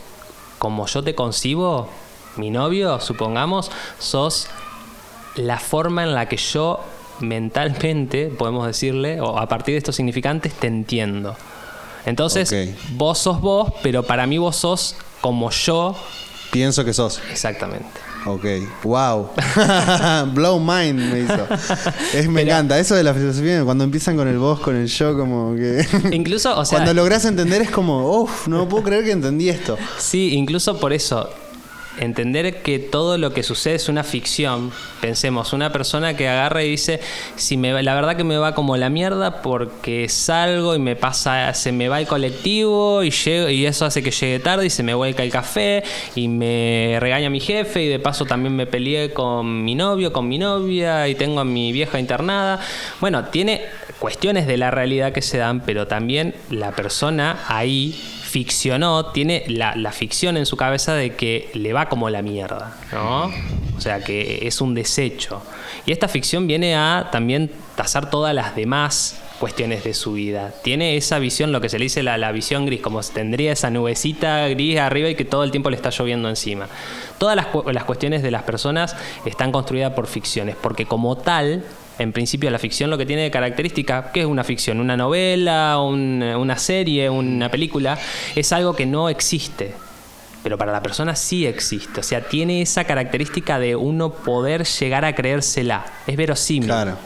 como yo te concibo, mi novio, supongamos, sos la forma en la que yo mentalmente, podemos decirle, o a partir de estos significantes, te entiendo. Entonces, vos sos vos, pero para mí vos sos como yo pienso que sos. Exactamente. Ok, wow. Blow mind me hizo. Me encanta. Eso de la filosofía, cuando empiezan con el vos, con el yo, como que... Incluso, o sea... Cuando lográs entender es como, uff, no puedo creer que entendí esto. Sí, incluso por eso... Entender que todo lo que sucede es una ficción. Pensemos, una persona que agarra y dice, la verdad que me va como la mierda porque salgo y se me va el colectivo y llego, y eso hace que llegue tarde y se me vuelca el café y me regaña mi jefe y de paso también me peleé con mi novio, con mi novia y tengo a mi vieja internada. Bueno, tiene cuestiones de la realidad que se dan, pero también la persona ahí ficcionó, tiene la ficción en su cabeza de que le va como la mierda, ¿no? O sea, que es un desecho. Y esta ficción viene a también tasar todas las demás cuestiones de su vida. Tiene esa visión, lo que se le dice la visión gris, como tendría esa nubecita gris arriba y que todo el tiempo le está lloviendo encima. Todas las cuestiones de las personas están construidas por ficciones, porque como tal... En principio la ficción lo que tiene de característica, ¿qué es una ficción? Una novela, una serie, una película, es algo que no existe, pero para la persona sí existe. O sea, tiene esa característica de uno poder llegar a creérsela, es verosímil. Claro.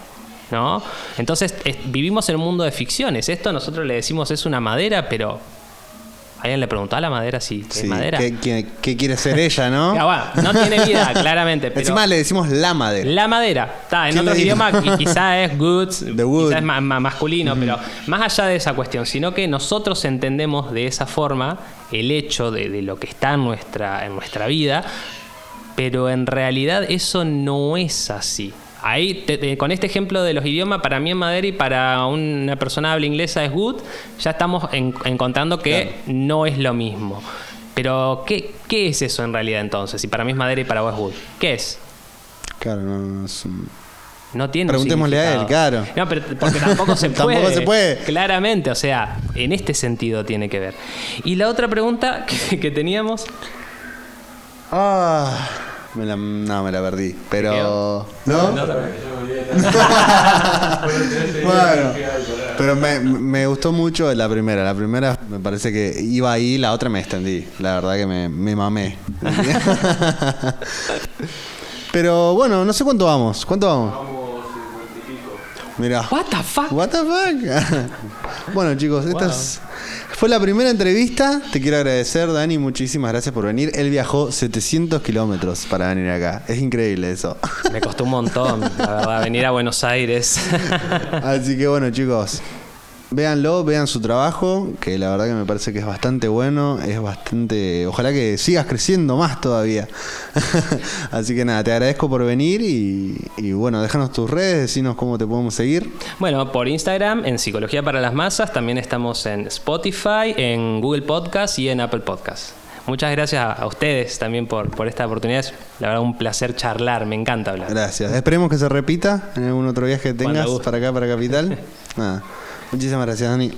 ¿No? Entonces vivimos en un mundo de ficciones. Esto nosotros le decimos es una madera, pero... ¿Alguien le preguntó a la madera si es madera? ¿Qué quiere ser ella, no? No tiene vida, claramente. Pero encima le decimos la madera. La madera. Está en otros idiomas quizás es wood, quizás es más masculino, pero más allá de esa cuestión, sino que nosotros entendemos de esa forma el hecho de lo que está en nuestra vida, pero en realidad eso no es así. Ahí, con este ejemplo de los idiomas, para mí es madera y para una persona habla inglesa es wood, ya estamos encontrando que no es lo mismo. Pero, ¿qué es eso en realidad entonces? Si para mí es madera y para vos es wood, ¿qué es? Claro, no tiene. Preguntémosle a él, claro. No, pero porque tampoco se puede. Tampoco se puede. Claramente, o sea, en este sentido tiene que ver. Y la otra pregunta que teníamos... me la perdí. Pero. ¿No? ¿No? Bueno, pero me gustó mucho la primera. La primera me parece que iba ahí, la otra me extendí. La verdad que me mamé. Pero bueno, no sé cuánto vamos. ¿Cuánto vamos? Vamos 50 y pico. Mira. What the fuck? What the fuck. Bueno, chicos, fue la primera entrevista. Te quiero agradecer, Dani. Muchísimas gracias por venir. Él viajó 700 kilómetros para venir acá. Es increíble eso. Me costó un montón, la verdad, venir a Buenos Aires. Así que bueno, chicos, véanlo, vean su trabajo, que la verdad que me parece que es bastante bueno, es bastante... Ojalá que sigas creciendo más todavía. Así que nada, te agradezco por venir y bueno, déjanos tus redes, decinos cómo te podemos seguir. Bueno, por Instagram, en Psicología para las Masas, también estamos en Spotify, en Google Podcast y en Apple Podcast. Muchas gracias a ustedes también por esta oportunidad. Es la verdad un placer charlar, me encanta hablar. Gracias. Esperemos que se repita en algún otro viaje que tengas para acá, para Capital. Nada. Muchísimas gracias, Dani.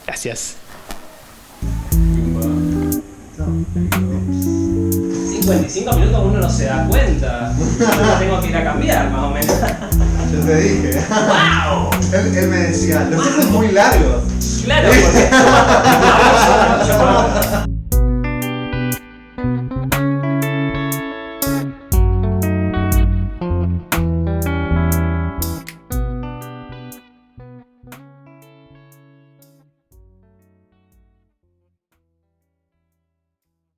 Gracias. 55 minutos uno no se da cuenta. Yo tengo que ir a cambiar, más o menos. Yo te dije. ¡Wow! Él me decía, los haces muy largos. Claro, porque...